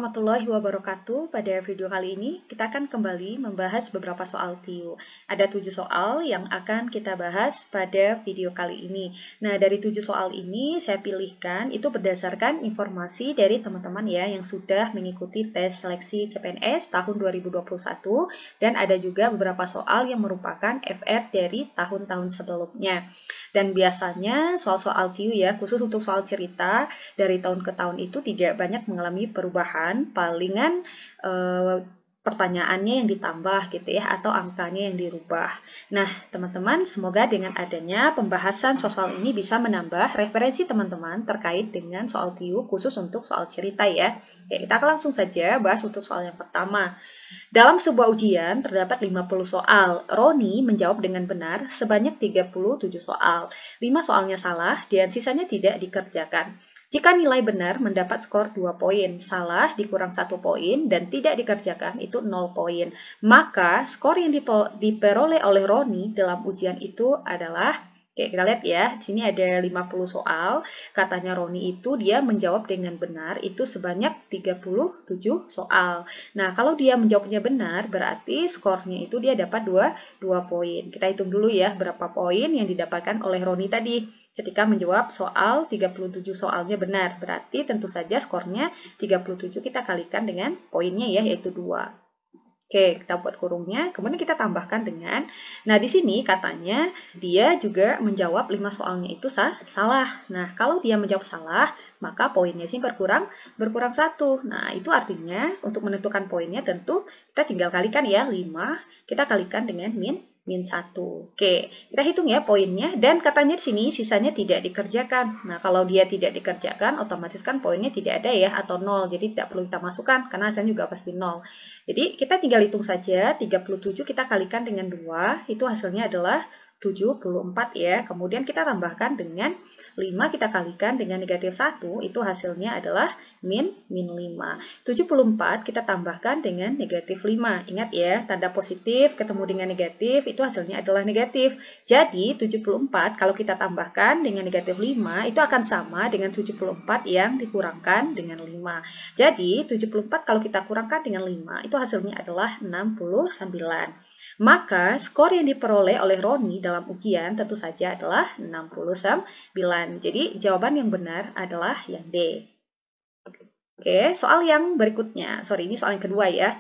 warahmatullahi wabarakatuh. Pada video kali ini kita akan kembali membahas beberapa soal TIU. Ada 7 soal yang akan kita bahas pada video kali ini. Nah, dari 7 soal ini saya pilihkan itu berdasarkan informasi dari teman-teman ya yang sudah mengikuti tes seleksi CPNS tahun 2021 dan ada juga beberapa soal yang merupakan FR dari tahun-tahun sebelumnya. Dan biasanya soal-soal TIU ya, khusus untuk soal cerita dari tahun ke tahun itu tidak banyak mengalami perubahan, palingan pertanyaannya yang ditambah gitu ya, atau angkanya yang dirubah. Nah, teman-teman, semoga dengan adanya pembahasan soal ini bisa menambah referensi teman-teman terkait dengan soal TIU khusus untuk soal cerita ya. Oke, kita akan langsung saja bahas untuk soal yang pertama. Dalam sebuah ujian terdapat 50 soal. Roni menjawab dengan benar sebanyak 37 soal. 5 soalnya salah dan sisanya tidak dikerjakan. Jika nilai benar mendapat skor 2 poin, salah dikurang 1 poin, dan tidak dikerjakan itu 0 poin. Maka skor yang diperoleh oleh Roni dalam ujian itu adalah, oke, kita lihat ya, di sini ada 50 soal. Katanya Roni itu dia menjawab dengan benar itu sebanyak 37 soal. Nah, kalau dia menjawabnya benar, berarti skornya itu dia dapat 2 poin. Kita hitung dulu ya berapa poin yang didapatkan oleh Roni tadi. Ketika menjawab soal 37 soalnya benar, berarti tentu saja skornya 37 kita kalikan dengan poinnya ya, yaitu 2. Oke, kita buat kurungnya, kemudian kita tambahkan dengan, nah di sini katanya dia juga menjawab 5 soalnya itu salah. Nah, kalau dia menjawab salah, maka poinnya sih berkurang 1. Nah, itu artinya untuk menentukan poinnya tentu kita tinggal kalikan ya, 5, kita kalikan dengan min 1. Oke, kita hitung ya poinnya, dan katanya di sini sisanya tidak dikerjakan. Nah, kalau dia tidak dikerjakan, otomatis kan poinnya tidak ada ya, atau 0, jadi tidak perlu kita masukkan, karena hasilnya juga pasti 0. Jadi, kita tinggal hitung saja, 37 kita kalikan dengan 2, itu hasilnya adalah 74 ya. Kemudian kita tambahkan dengan 5 kita kalikan dengan negatif 1, itu hasilnya adalah min 5. 74 kita tambahkan dengan negatif 5. Ingat ya, tanda positif ketemu dengan negatif, itu hasilnya adalah negatif. Jadi, 74 kalau kita tambahkan dengan negatif 5, itu akan sama dengan 74 yang dikurangkan dengan 5. Jadi, 74 kalau kita kurangkan dengan 5, itu hasilnya adalah 69. Maka, skor yang diperoleh oleh Roni dalam ujian tentu saja adalah 69. Jadi, jawaban yang benar adalah yang D. Oke, soal yang berikutnya. Ini soal yang kedua ya.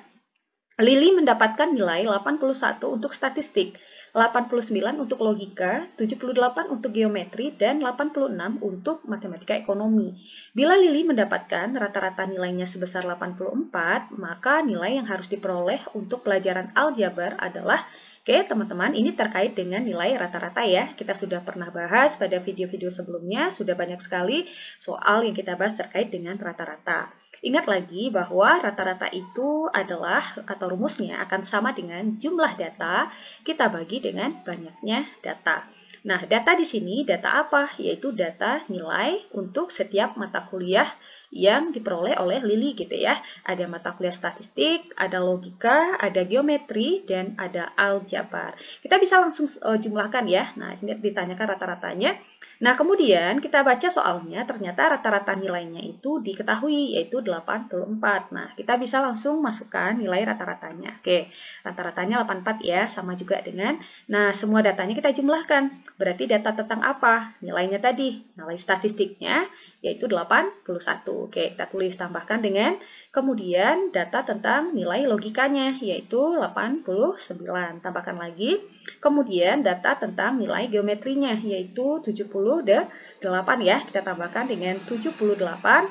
Lili mendapatkan nilai 81 untuk statistik, 89 untuk logika, 78 untuk geometri, dan 86 untuk matematika ekonomi. Bila Lili mendapatkan rata-rata nilainya sebesar 84, maka nilai yang harus diperoleh untuk pelajaran aljabar adalah, oke teman-teman, ini terkait dengan nilai rata-rata ya. Kita sudah pernah bahas pada video-video sebelumnya, sudah banyak sekali soal yang kita bahas terkait dengan rata-rata. Ingat lagi bahwa rata-rata itu adalah, atau rumusnya akan sama dengan jumlah data kita bagi dengan banyaknya data. Nah, data di sini data apa? Yaitu data nilai untuk setiap mata kuliah yang diperoleh oleh Lili gitu ya. Ada mata kuliah statistik, ada logika, ada geometri, dan ada aljabar. Kita bisa langsung jumlahkan ya. Nah, ini ditanyakan rata-ratanya. Nah, kemudian kita baca soalnya, ternyata rata-rata nilainya itu diketahui, yaitu 84. Nah, kita bisa langsung masukkan nilai rata-ratanya. Oke, rata-ratanya 84 ya, sama juga dengan, nah semua datanya kita jumlahkan. Berarti data tentang apa? Nilainya tadi, nilai statistiknya, yaitu 81. Oke, kita tulis tambahkan dengan, kemudian data tentang nilai logikanya, yaitu 89. Tambahkan lagi, kemudian data tentang nilai geometrinya, yaitu 78 ya, kita tambahkan dengan 78.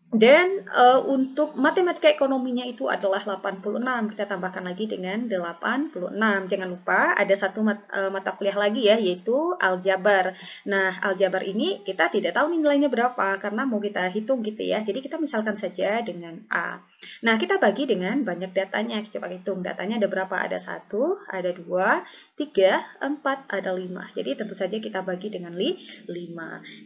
Dan untuk matematika ekonominya itu adalah 86, kita tambahkan lagi dengan 86. Jangan lupa ada satu mata kuliah lagi ya, yaitu aljabar. Nah, aljabar ini kita tidak tahu nilainya berapa, karena mau kita hitung gitu ya. Jadi kita misalkan saja dengan A. Nah, kita bagi dengan banyak datanya. Coba hitung, datanya ada berapa? Ada 1, ada 2, 3, 4, ada 5. Jadi tentu saja kita bagi dengan 5.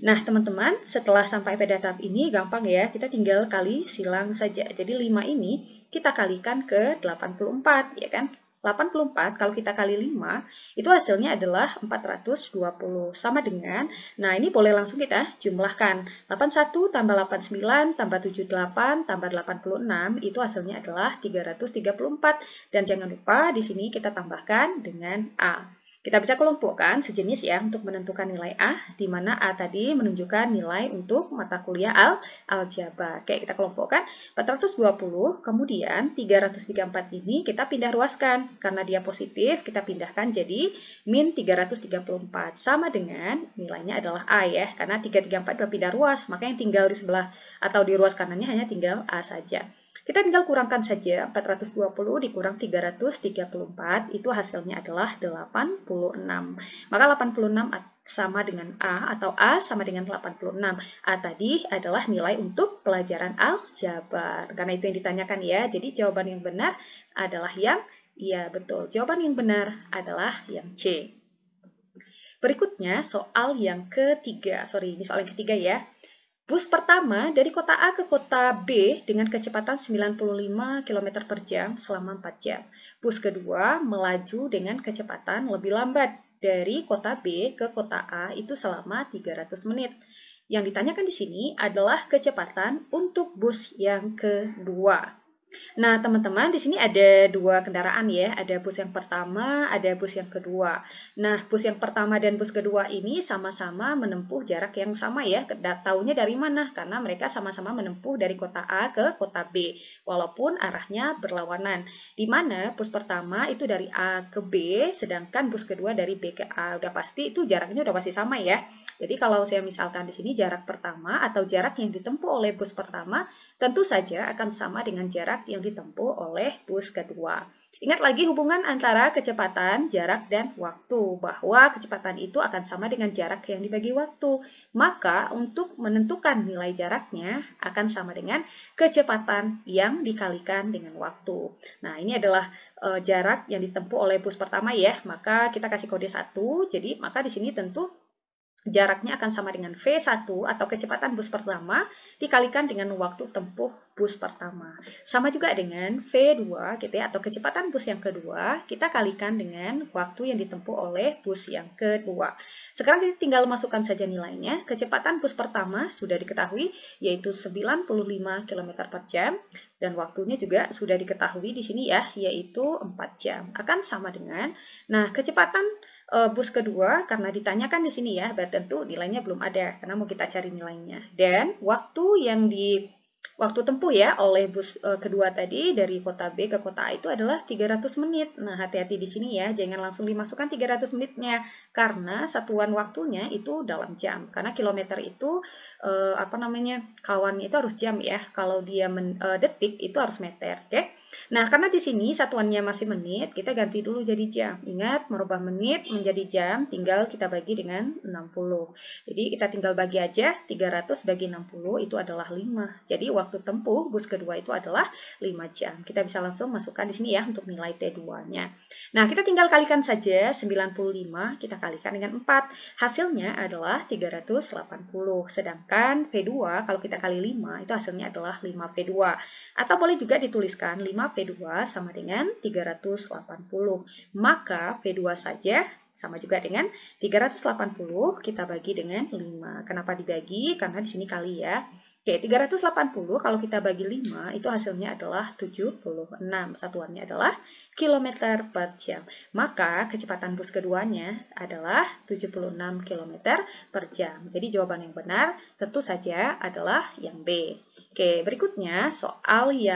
Nah, teman-teman, setelah sampai pada tahap ini gampang ya, kita tinggal kali silang saja. Jadi 5 ini kita kalikan ke 84 ya kan. 84 kalau kita kali 5 itu hasilnya adalah 420 sama dengan, nah ini boleh langsung kita jumlahkan, 81 tambah 89 tambah 78 tambah 86 itu hasilnya adalah 334, dan jangan lupa di sini kita tambahkan dengan A. Kita bisa kelompokkan sejenis ya untuk menentukan nilai A, di mana A tadi menunjukkan nilai untuk mata kuliah aljabar. Oke, kita kelompokkan 420, kemudian 334 ini kita pindah ruaskan. Karena dia positif, kita pindahkan jadi min 334. Sama dengan nilainya adalah A ya, karena 334 sudah pindah ruas, maka yang tinggal di sebelah atau di ruas kanannya hanya tinggal A saja. Kita tinggal kurangkan saja, 420 dikurang 334, itu hasilnya adalah 86. Maka 86 sama dengan A, atau A sama dengan 86. A tadi adalah nilai untuk pelajaran aljabar. Karena itu yang ditanyakan ya, jadi jawaban yang benar adalah yang, iya betul, jawaban yang benar adalah yang C. Berikutnya soal yang ketiga, ini soal yang ketiga ya. Bus pertama dari kota A ke kota B dengan kecepatan 95 km per jam selama 4 jam. Bus kedua melaju dengan kecepatan lebih lambat dari kota B ke kota A itu selama 300 menit. Yang ditanyakan di sini adalah kecepatan untuk bus yang kedua. Nah, teman-teman, di sini ada dua kendaraan ya. Ada bus yang pertama, ada bus yang kedua. Nah, bus yang pertama dan bus kedua ini sama-sama menempuh jarak yang sama ya. Taunya dari mana? Karena mereka sama-sama menempuh dari kota A ke kota B, walaupun arahnya berlawanan. Di mana bus pertama itu dari A ke B, sedangkan bus kedua dari B ke A. Udah pasti itu jaraknya udah pasti sama ya. Jadi kalau saya misalkan di sini jarak pertama atau jarak yang ditempuh oleh bus pertama, tentu saja akan sama dengan jarak yang ditempuh oleh bus kedua. Ingat lagi hubungan antara kecepatan, jarak, dan waktu, bahwa kecepatan itu akan sama dengan jarak yang dibagi waktu. Maka untuk menentukan nilai jaraknya akan sama dengan kecepatan yang dikalikan dengan waktu. Nah, ini adalah jarak yang ditempuh oleh bus pertama ya. Maka kita kasih kode 1. Jadi maka di sini tentu jaraknya akan sama dengan V1 atau kecepatan bus pertama dikalikan dengan waktu tempuh bus pertama. Sama juga dengan V2 gitu ya, atau kecepatan bus yang kedua kita kalikan dengan waktu yang ditempuh oleh bus yang kedua. Sekarang kita tinggal masukkan saja nilainya. Kecepatan bus pertama sudah diketahui yaitu 95 km per jam dan waktunya juga sudah diketahui di sini ya, yaitu 4 jam. Akan sama dengan, nah kecepatan bus kedua karena ditanyakan di sini ya, tentu nilainya belum ada karena mau kita cari nilainya. Dan waktu tempuh ya oleh bus kedua tadi dari kota B ke kota A itu adalah 300 menit. Nah, hati-hati di sini ya, jangan langsung dimasukkan 300 menitnya karena satuan waktunya itu dalam jam. Karena kilometer itu kawannya itu harus jam ya. Kalau dia detik itu harus meter, oke? Nah, karena di sini satuannya masih menit, kita ganti dulu jadi jam. Ingat, merubah menit menjadi jam, tinggal kita bagi dengan 60. Jadi, kita tinggal bagi aja, 300 bagi 60 itu adalah 5. Jadi, waktu tempuh bus kedua itu adalah 5 jam. Kita bisa langsung masukkan di sini ya untuk nilai T2-nya. Nah, kita tinggal kalikan saja 95, kita kalikan dengan 4. Hasilnya adalah 380. Sedangkan V2, kalau kita kali 5, itu hasilnya adalah 5 V2. Atau boleh juga dituliskan 5 V2 sama dengan 380. Maka V2 saja sama juga dengan 380 kita bagi dengan 5. Kenapa dibagi? Karena di sini kali ya. Oke, 380 kalau kita bagi 5 itu hasilnya adalah 76. Satuannya adalah kilometer per jam. Maka kecepatan bus keduanya adalah 76 km per jam. Jadi jawaban yang benar tentu saja adalah yang B. Oke, berikutnya ini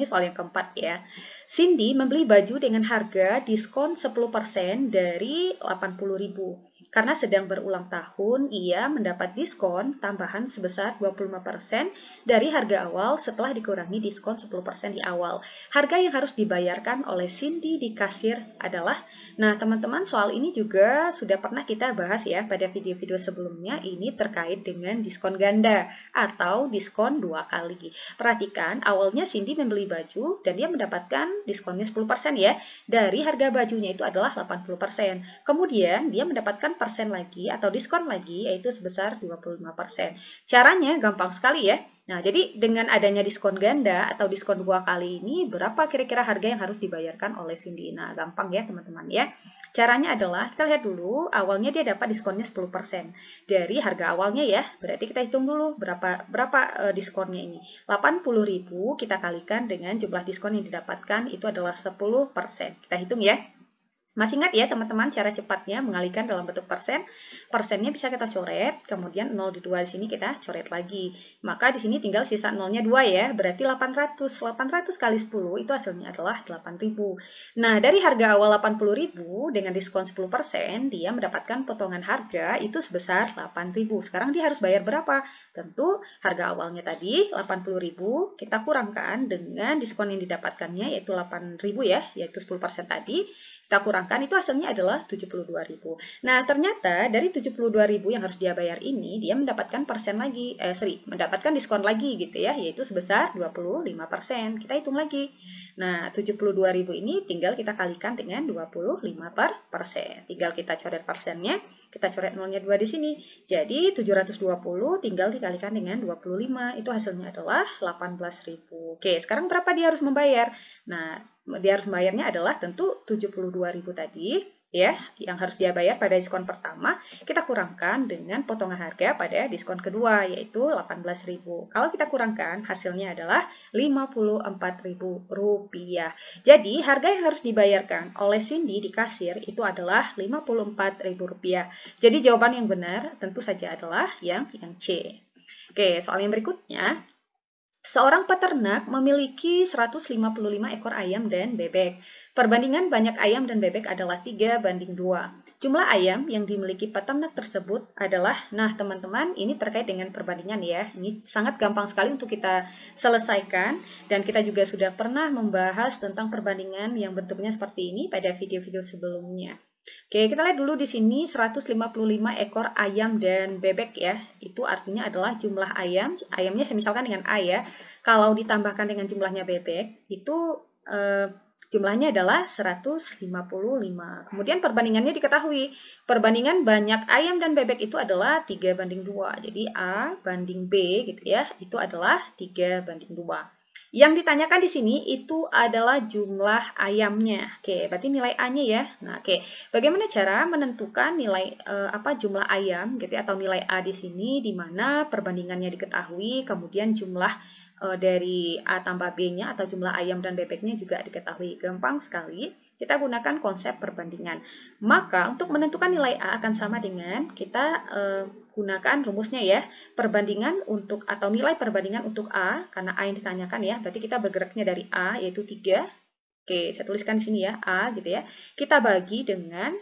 soal yang keempat ya. Cindy membeli baju dengan harga diskon 10% dari 80.000. Karena sedang berulang tahun, ia mendapat diskon tambahan sebesar 25% dari harga awal setelah dikurangi diskon 10% di awal. Harga yang harus dibayarkan oleh Cindy di kasir adalah, nah teman-teman soal ini juga sudah pernah kita bahas ya pada video-video sebelumnya, ini terkait dengan diskon ganda atau diskon 2 kali. Perhatikan, awalnya Cindy membeli baju dan dia mendapatkan diskonnya 10% ya, dari harga bajunya itu adalah 80%. Kemudian dia mendapatkan persen lagi atau diskon lagi, yaitu sebesar 25%. Caranya gampang sekali ya. Nah, jadi dengan adanya diskon ganda atau diskon 2 kali ini, berapa kira-kira harga yang harus dibayarkan oleh Cindy? Nah, gampang ya teman-teman ya. Caranya adalah, kita lihat dulu, awalnya dia dapat diskonnya 10%. Dari harga awalnya ya, berarti kita hitung dulu berapa diskonnya ini. 80.000 kita kalikan dengan jumlah diskon yang didapatkan, itu adalah 10%. Kita hitung ya. Masih ingat ya teman-teman cara cepatnya mengalihkan dalam bentuk persen. Persennya bisa kita coret, kemudian 0 di 2 di sini kita coret lagi. Maka di sini tinggal sisa 0-nya 2 ya, berarti 800. 800 kali 10 itu hasilnya adalah 8.000. Nah, dari harga awal 80.000 dengan diskon 10%, dia mendapatkan potongan harga itu sebesar 8.000. Sekarang dia harus bayar berapa? Tentu harga awalnya tadi 80.000 kita kurangkan dengan diskon yang didapatkannya yaitu 8.000 ya, yaitu 10% tadi. Kita kurangkan itu hasilnya adalah 72.000. Nah, ternyata dari 72.000 yang harus dia bayar ini, dia mendapatkan mendapatkan diskon lagi gitu ya, yaitu sebesar 25%. Kita hitung lagi. Nah, 72.000 ini tinggal kita kalikan dengan 25%. Tinggal kita coret persennya, kita coret 0-nya 2 di sini. Jadi 720 tinggal dikalikan dengan 25, itu hasilnya adalah 18.000. Oke, sekarang berapa dia harus membayar? Nah, dia harus membayarnya adalah tentu 72.000 tadi ya, yang harus dia bayar pada diskon pertama, kita kurangkan dengan potongan harga pada diskon kedua yaitu 18.000. Kalau kita kurangkan hasilnya adalah 54.000 rupiah. Jadi harga yang harus dibayarkan oleh Cindy di kasir itu adalah 54.000 rupiah. Jadi jawaban yang benar tentu saja adalah yang C. Oke, soal yang berikutnya. Seorang peternak memiliki 155 ekor ayam dan bebek. Perbandingan banyak ayam dan bebek adalah 3:2. Jumlah ayam yang dimiliki peternak tersebut adalah, nah teman-teman, ini terkait dengan perbandingan ya. Ini sangat gampang sekali untuk kita selesaikan. Dan kita juga sudah pernah membahas tentang perbandingan yang bentuknya seperti ini pada video-video sebelumnya. Oke, kita lihat dulu di sini 155 ekor ayam dan bebek ya. Itu artinya adalah jumlah ayam. Ayamnya saya misalkan dengan A ya. Kalau ditambahkan dengan jumlahnya bebek, itu jumlahnya adalah 155. Kemudian perbandingannya diketahui. Perbandingan banyak ayam dan bebek itu adalah 3:2. Jadi A banding B gitu ya. Itu adalah 3:2. Yang ditanyakan di sini itu adalah jumlah ayamnya. Oke, berarti nilai A-nya ya. Nah, oke. Bagaimana cara menentukan nilai jumlah ayam gitu ya, atau nilai A di sini di mana perbandingannya diketahui, kemudian jumlah dari A tambah B-nya atau jumlah ayam dan bebeknya juga diketahui. Gampang sekali. Kita gunakan konsep perbandingan. Maka untuk menentukan nilai A akan sama dengan kita gunakan rumusnya ya, perbandingan untuk atau nilai perbandingan untuk A, karena A yang ditanyakan ya, berarti kita bergeraknya dari A yaitu 3. Oke, saya tuliskan di sini ya, A gitu ya. Kita bagi dengan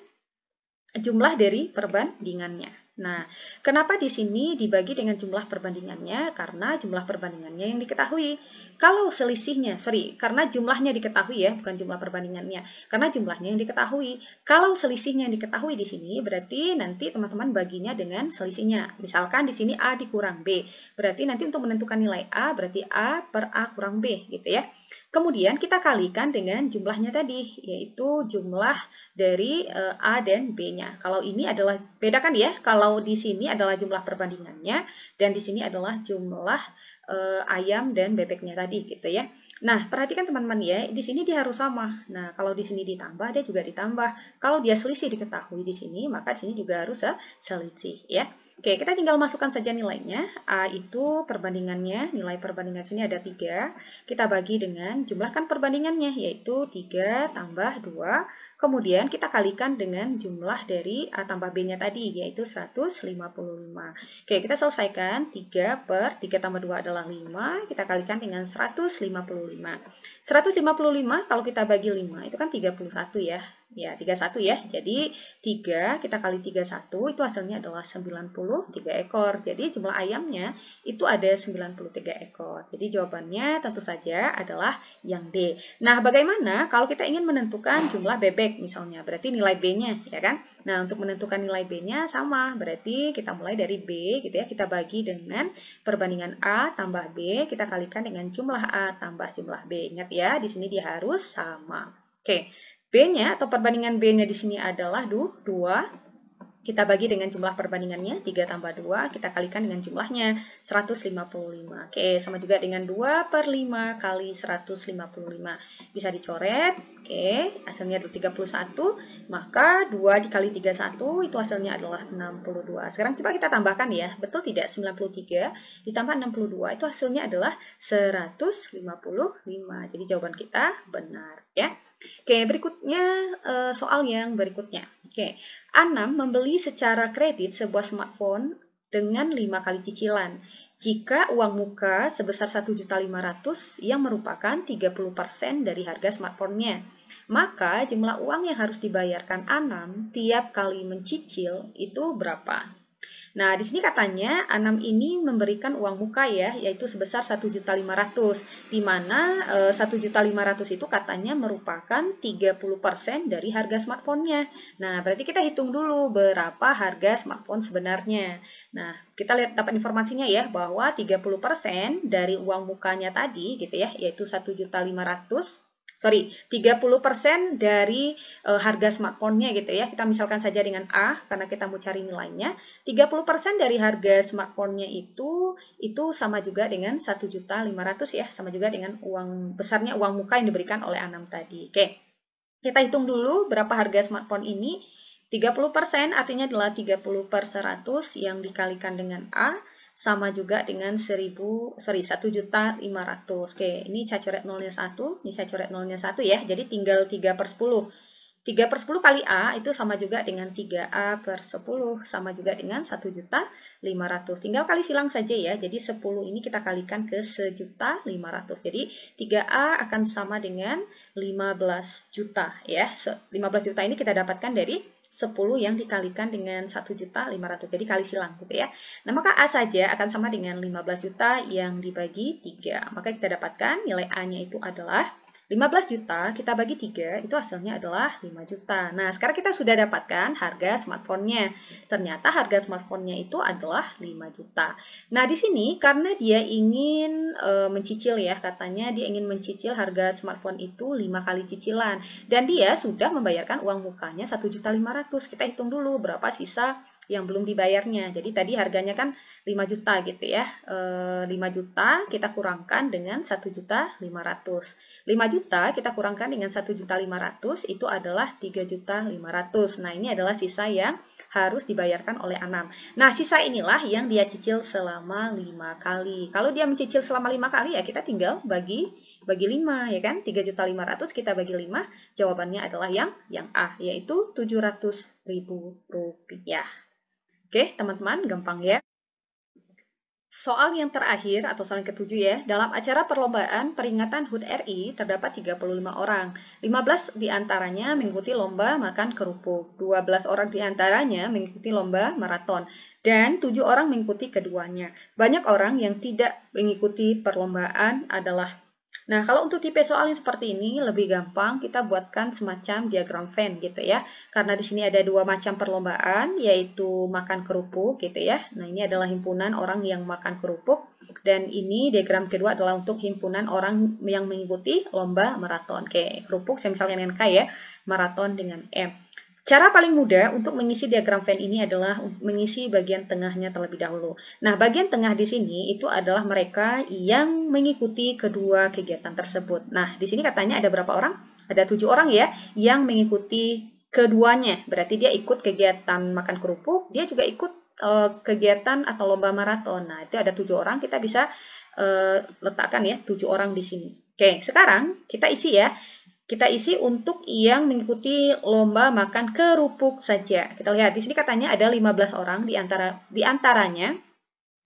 jumlah dari perbandingannya. Nah, kenapa di sini dibagi dengan jumlah perbandingannya? Karena jumlah perbandingannya yang diketahui. Kalau selisihnya, karena jumlahnya diketahui ya, bukan jumlah perbandingannya. Karena jumlahnya yang diketahui. Kalau selisihnya yang diketahui di sini, berarti nanti teman-teman baginya dengan selisihnya. Misalkan di sini A dikurang B. Berarti nanti untuk menentukan nilai A, berarti A per A kurang B, gitu ya. Kemudian kita kalikan dengan jumlahnya tadi, yaitu jumlah dari A dan B-nya. Kalau ini adalah, bedakan ya, kalau di sini adalah jumlah perbandingannya, dan di sini adalah jumlah ayam dan bebeknya tadi, gitu ya. Nah, perhatikan teman-teman ya, di sini dia harus sama. Nah, kalau di sini ditambah, dia juga ditambah. Kalau dia selisih diketahui di sini, maka di sini juga harus selisih, ya. Oke, kita tinggal masukkan saja nilainya. A itu perbandingannya, nilai perbandingan sini ada 3. Kita bagi dengan jumlahkan perbandingannya, yaitu 3 tambah 2. Kemudian kita kalikan dengan jumlah dari A tambah B-nya tadi, yaitu 155. Oke, kita selesaikan. 3 per 3 tambah 2 adalah 5. Kita kalikan dengan 155. 155 kalau kita bagi 5, itu kan 31 ya. Ya, 31 ya. Jadi 3 kita kali 31 itu hasilnya adalah 93 ekor. Jadi jumlah ayamnya itu ada 93 ekor. Jadi jawabannya tentu saja adalah yang D. Nah, bagaimana kalau kita ingin menentukan jumlah bebek misalnya? Berarti nilai B-nya, ya kan? Nah, untuk menentukan nilai B-nya sama. Berarti kita mulai dari B gitu ya. Kita bagi dengan perbandingan A tambah B, kita kalikan dengan jumlah A tambah jumlah B. Ingat ya, di sini dia harus sama. Oke. B-nya atau perbandingan B-nya di sini adalah 2. Kita bagi dengan jumlah perbandingannya, 3 tambah 2, kita kalikan dengan jumlahnya, 155. Oke, sama juga dengan 2 per 5 kali 155. Bisa dicoret, oke, hasilnya adalah 31, maka 2 dikali 31, itu hasilnya adalah 62. Sekarang coba kita tambahkan ya, betul tidak? 93 ditambah 62, itu hasilnya adalah 155. Jadi jawaban kita benar, ya. Oke, berikutnya soal yang berikutnya. Oke, Anam membeli secara kredit sebuah smartphone dengan 5 kali cicilan. Jika uang muka sebesar 1.500.000 yang merupakan 30% dari harga smartphone-nya, maka jumlah uang yang harus dibayarkan Anam tiap kali mencicil itu berapa? Nah, di sini katanya Anam ini memberikan uang muka ya, yaitu sebesar 1.500.000, di mana 1.500.000 itu katanya merupakan 30% dari harga smartphone-nya. Nah, berarti kita hitung dulu berapa harga smartphone sebenarnya. Nah, kita lihat dapat informasinya ya, bahwa 30% dari uang mukanya tadi gitu ya, yaitu 30% dari harga smartphone-nya gitu ya. Kita misalkan saja dengan A karena kita mau cari nilainya. 30% dari harga smartphone-nya itu sama juga dengan 1.500.000 ya, sama juga dengan uang besarnya uang muka yang diberikan oleh Anam tadi. Oke. Kita hitung dulu berapa harga smartphone ini. 30% artinya adalah 30 per 100 yang dikalikan dengan A sama juga dengan 1.500.000. Oke, ini saya coret nolnya 1, ini saya coret nolnya 1 ya. Jadi tinggal 3 per 10. 3 per 10 kali A itu sama juga dengan 3A per 10, sama juga dengan 1.500.000. Tinggal kali silang saja ya, jadi 10 ini kita kalikan ke 1.500.000. Jadi 3A akan sama dengan 15 juta ya. 15 juta ini kita dapatkan dari 10 yang dikalikan dengan 1.500.000. Jadi kali silang gitu ya. Nah, maka A saja akan sama dengan 15 juta yang dibagi 3. Maka kita dapatkan nilai A-nya itu adalah 15 juta, kita bagi 3, itu hasilnya adalah 5 juta. Nah, sekarang kita sudah dapatkan harga smartphone-nya. Ternyata harga smartphone-nya itu adalah 5 juta. Nah, di sini karena dia ingin mencicil ya, katanya dia ingin mencicil harga smartphone itu 5 kali cicilan. Dan dia sudah membayarkan uang mukanya 1.500.000. Kita hitung dulu berapa sisa yang belum dibayarnya. Jadi tadi harganya kan 5 juta gitu ya. 5 juta kita kurangkan dengan 1.500.000. 5 juta kita kurangkan dengan 1.500.000 itu adalah 3.500.000. Nah, ini adalah sisa yang harus dibayarkan oleh Anam. Nah, sisa inilah yang dia cicil selama 5 kali. Kalau dia mencicil selama 5 kali ya kita tinggal bagi 5 ya kan. 3.500.000 kita bagi 5, jawabannya adalah yang A, yaitu Rp700.000. Oke, teman-teman, gampang ya. Soal yang terakhir atau soal yang ketujuh ya, dalam acara perlombaan peringatan HUT RI terdapat 35 orang. 15 diantaranya mengikuti lomba makan kerupuk, 12 orang diantaranya mengikuti lomba maraton, dan 7 orang mengikuti keduanya. Banyak orang yang tidak mengikuti perlombaan adalah. Nah, kalau untuk tipe soal yang seperti ini lebih gampang kita buatkan semacam diagram Venn gitu ya. Karena di sini ada 2 macam perlombaan, yaitu makan kerupuk gitu ya. Nah, ini adalah himpunan orang yang makan kerupuk, dan ini diagram kedua adalah untuk himpunan orang yang mengikuti lomba maraton. Oke, kerupuk saya misalkan dengan K ya, maraton dengan M. Cara paling mudah untuk mengisi diagram Venn ini adalah mengisi bagian tengahnya terlebih dahulu. Nah, bagian tengah di sini itu adalah mereka yang mengikuti kedua kegiatan tersebut. Nah, di sini katanya ada berapa orang? Ada 7 orang ya yang mengikuti keduanya. Berarti dia ikut kegiatan makan kerupuk, dia juga ikut kegiatan atau lomba maraton. Nah, itu ada 7 orang, kita bisa letakkan ya 7 orang di sini. Oke, sekarang kita isi ya. Kita isi untuk yang mengikuti lomba makan kerupuk saja. Kita lihat di sini katanya ada 15 orang di antaranya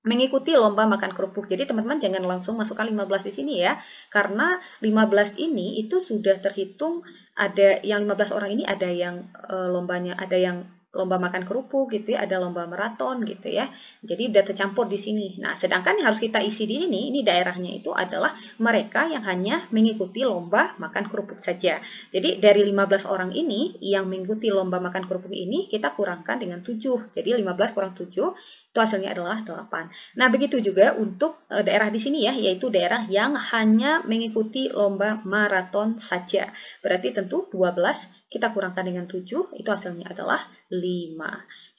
mengikuti lomba makan kerupuk. Jadi teman-teman jangan langsung masukkan 15 di sini ya. Karena 15 ini itu sudah terhitung, ada yang 15 orang ini ada yang lombanya, ada yang lomba makan kerupuk gitu ya, ada lomba maraton gitu ya. Jadi udah tercampur di sini. Nah, sedangkan yang harus kita isi di ini daerahnya itu adalah mereka yang hanya mengikuti lomba makan kerupuk saja. Jadi dari 15 orang ini yang mengikuti lomba makan kerupuk ini kita kurangkan dengan 7. Jadi 15 kurang 7 itu hasilnya adalah 8. Nah, begitu juga untuk daerah di sini ya, yaitu daerah yang hanya mengikuti lomba maraton saja. Berarti tentu 12 kita kurangkan dengan 7, itu hasilnya adalah 5.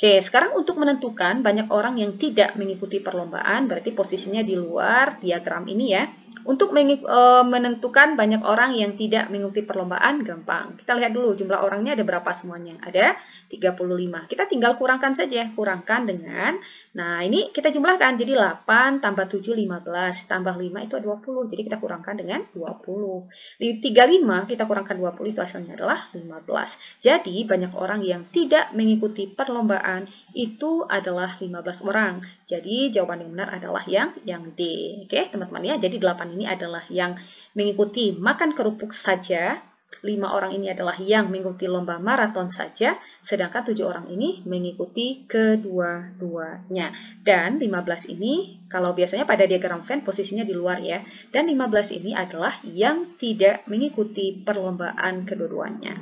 Oke, sekarang untuk menentukan banyak orang yang tidak mengikuti perlombaan, berarti posisinya di luar diagram ini ya. Untuk menentukan banyak orang yang tidak mengikuti perlombaan, gampang. Kita lihat dulu jumlah orangnya ada berapa semuanya. Ada 35. Kita tinggal kurangkan saja. Kurangkan dengan, nah ini kita jumlahkan. Jadi 8 tambah 7, 15. Tambah 5 itu 20. Jadi kita kurangkan dengan 20. Di 35 kita kurangkan 20, itu hasilnya adalah 15. Jadi banyak orang yang tidak mengikuti perlombaan itu adalah 15 orang. Jadi jawaban yang benar adalah yang D. Oke, teman-teman ya. Jadi 8 ini adalah yang mengikuti makan kerupuk saja. 5 orang ini adalah yang mengikuti lomba maraton saja, sedangkan 7 orang ini mengikuti kedua-duanya. Dan 15 ini, kalau biasanya pada diagram Venn posisinya di luar ya, dan 15 ini adalah yang tidak mengikuti perlombaan kedua-duanya.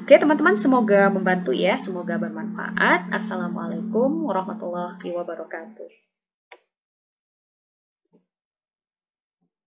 Oke teman-teman, semoga membantu ya, semoga bermanfaat. Assalamualaikum warahmatullahi wabarakatuh.